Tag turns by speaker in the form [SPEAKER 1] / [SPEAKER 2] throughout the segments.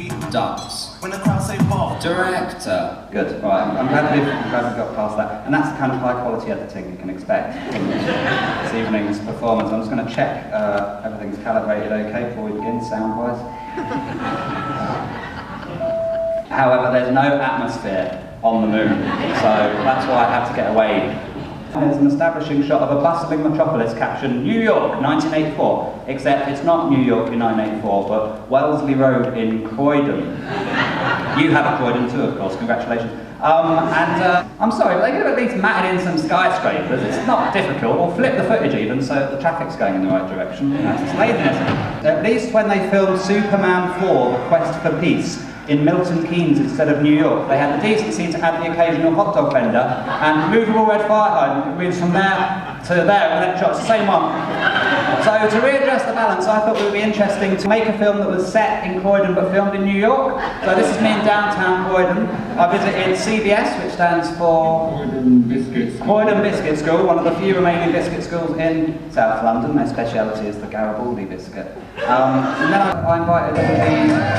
[SPEAKER 1] Redux.
[SPEAKER 2] When the crowd say ball.
[SPEAKER 1] Director.
[SPEAKER 3] Good. All right. I'm glad we got past that. And that's the kind of high quality editing you can expect from this evening's performance. I'm just going to check everything's calibrated okay before we begin, sound-wise. However, there's no atmosphere on the moon, so that's why I have to get away. There's an establishing shot of a bustling metropolis captioned New York, 1984, except it's not New York in 1984, but Wellesley Road in Croydon. You have a Croydon too, of course, congratulations. I'm sorry, but they could have at least matted in some skyscrapers. It's not difficult, or flip the footage even so the traffic's going in the right direction. You know, it's laziness. At least when they filmed Superman 4, The Quest for Peace, in Milton Keynes instead of New York, they had the decency to add the occasional hot dog vendor and movable red fire hydrant that moves from there to there with that shot. It's the same one. So to readdress the balance, I thought it would be interesting to make a film that was set in Croydon but filmed in New York. So this is me in downtown Croydon. I visited CBS, which stands for Croydon Biscuit School, one of the few remaining biscuit schools in South London. Their speciality is the Garibaldi biscuit. And then I invited the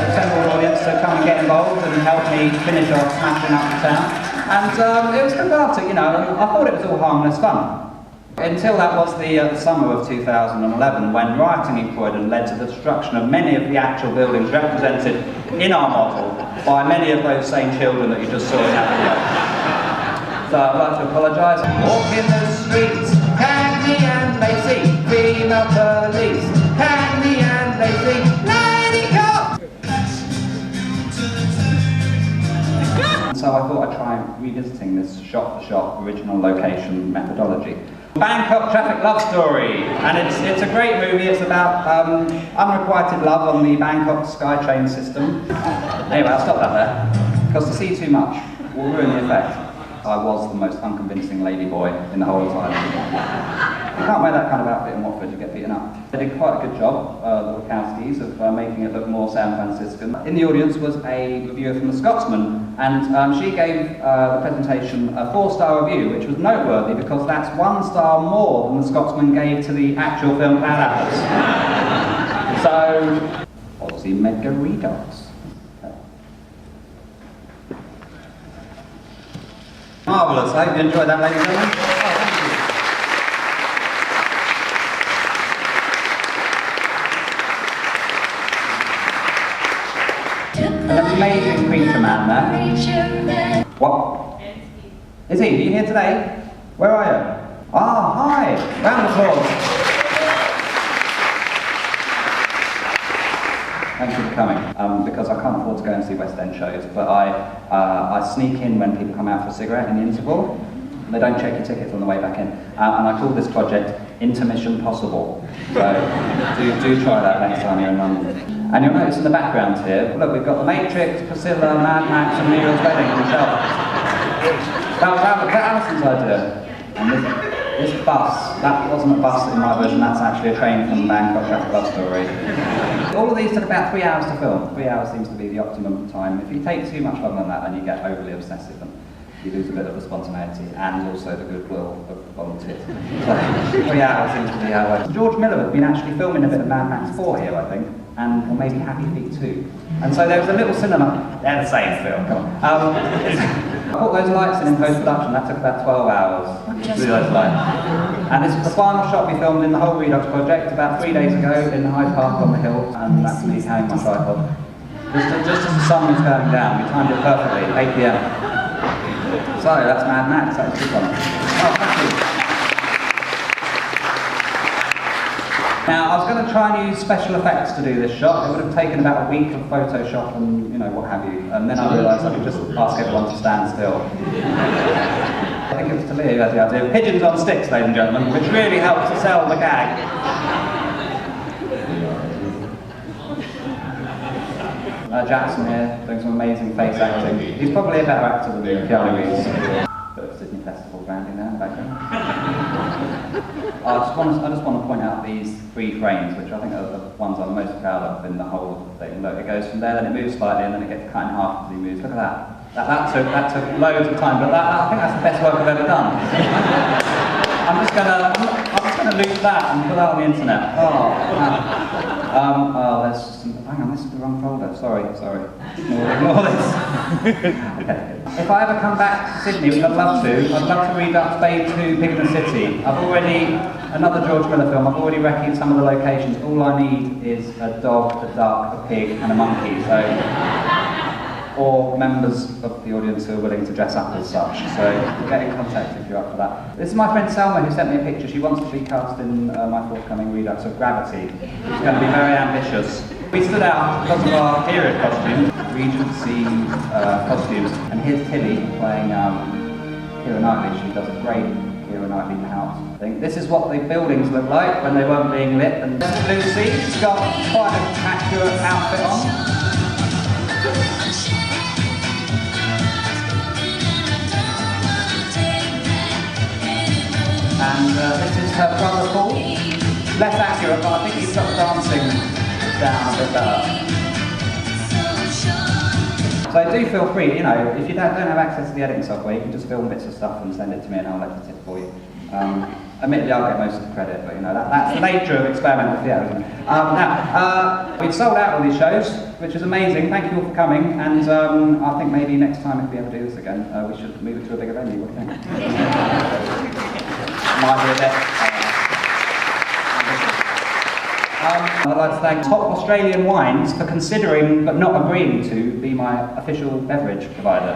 [SPEAKER 3] assembled audience to come and get involved and help me finish off smashing up the town. And it was cathartic, you know, I thought it was all harmless fun. Until that was the summer of 2011, when rioting in Croydon led to the destruction of many of the actual buildings represented in our model by many of those same children that you just saw in that video. So I'd like to apologise. Walk in the streets, Cagney and Lacey, female police, Cagney and Lacey, lady cop! So I thought I'd try revisiting this shot-for-shot original location methodology. Bangkok Traffic Love Story, and it's a great movie. It's about unrequited love on the Bangkok SkyTrain system. Anyway, I'll stop that there, because to see too much will ruin the effect. I was the most unconvincing lady boy in the whole of Thailand. You can't wear that kind of outfit in Watford, you get beaten up. They did quite a good job, the Wachowskis, of making it look more San Franciscan. In the audience was a reviewer from The Scotsman, and she gave the presentation a 4-star review, which was noteworthy because that's 1 star more than The Scotsman gave to the actual film Cloud Atlas. So, AussieMegaRedux. Marvellous, I hope you enjoyed that, ladies and gentlemen. An amazing creature man there. What? Is he? Are you here today? Where are you? Ah, hi! Round of applause. Thank you for coming, because I can't afford to go and see West End shows, but I sneak in when people come out for a cigarette in the interval. They don't check your tickets on the way back in. And I call this project Intermission Possible. So do try that next time you're in London. And you'll notice in the background here, look, we've got The Matrix, Priscilla, Mad Max, and Neil's Wedding on the shelf. That was Alison's idea. And this bus, that wasn't a bus in my version, that's actually a train from Bangkok Traffic Love Story. All of these took about 3 hours to film. 3 hours seems to be the optimum time. If you take too much longer than that, then you get overly obsessive and you lose a bit of the spontaneity and also the goodwill of volunteers. So 3 hours seems to be how it works. George Miller had been actually filming a bit of Mad Max 4 here, I think, or maybe Happy Feet 2. And so there was a little cinema. They're the same film, come on. I put those lights in post-production, that took about 12 hours to do those lights. And this is the final shot we filmed in the whole Redux project about 3 days ago in Hyde Park on the hill, and that's me carrying my tripod. Just as the sun was going down, we timed it perfectly, 8 PM. So that's Mad Max, that was a good one. Oh, thank you. Now, I was going to try and use special effects to do this shot. It would have taken about a week of Photoshop and, you know, what have you. And then I realised I could just ask everyone to stand still. I think it was Talia who had the idea of pigeons on sticks, ladies and gentlemen, which really helped to sell the gag. Jackson here, doing some amazing face acting. He's probably a better actor than Keanu Reeves. Bit of Sydney Festival branding there in the background. I just want to point out these 3 frames, which I think are the ones I'm most proud of in the whole thing. Look, it goes from there, then it moves slightly, and then it gets cut in half as he moves. Look at that. That took loads of time, but I think that's the best work I've ever done. I'm just gonna loop that and put that on the internet. Oh, man. There's some, hang on, this is the wrong folder. Sorry. Ignore this. Okay. If I ever come back to Sydney, which I'd love to Redux Bay 2 Pig in the City. Another George Miller film, I've already reckoned some of the locations. All I need is a dog, a duck, a pig, and a monkey. Or members of the audience who are willing to dress up as such. So get in contact if you're up for that. This is my friend Selma who sent me a picture. She wants to be cast in my forthcoming Redux of Gravity. She's going to be very ambitious. We stood out because of our period costumes, Regency costumes. And here's Tilly playing Keira Knightley. She does a great Keira Knightley house thing. This is what the buildings look like when they weren't being lit. And this is Lucy. She's got quite an accurate outfit on. And this is her brother Paul. Less accurate, but I think he's got dancing down a bit better. So do feel free, you know, if you don't have access to the editing software, you can just film bits of stuff and send it to me and I'll edit it for you. Admittedly, I'll get most of the credit, but you know, that's the nature of experimental theatre, isn't it? Now, we've sold out all these shows, which is amazing. Thank you all for coming, and I think maybe next time, if we ever do this again, we should move it to a bigger venue. What do you think? Might be a bit. I'd like to thank Top Australian Wines for considering, but not agreeing to, be my official beverage provider.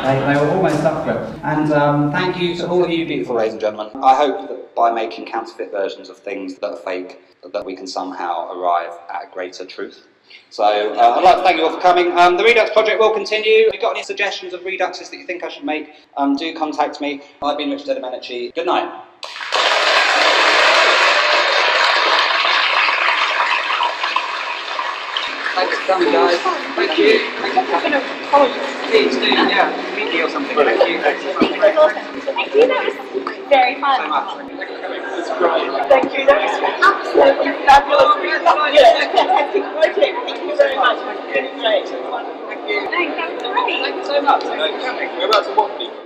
[SPEAKER 3] They were almost up for it. And thank you to all of you beautiful ladies and gentlemen. I hope that by making counterfeit versions of things that are fake, that we can somehow arrive at a greater truth. So I'd like to thank you all for coming. The Redux project will continue. If you've got any suggestions of Reduxes that you think I should make, do contact me. I've been DeDomenici. Good night. Thanks for coming, guys. Thank you. Please do, yeah, meet me or something. Thank you.
[SPEAKER 2] Thank you, that was very fun.
[SPEAKER 3] So much.
[SPEAKER 2] Thank you, that was absolutely fabulous. Yeah, fantastic project. Thank you very much. It's really great.
[SPEAKER 3] Thank you.
[SPEAKER 2] Thanks, that was great.
[SPEAKER 3] Thank you so much. Thanks for coming. We're about to walk you.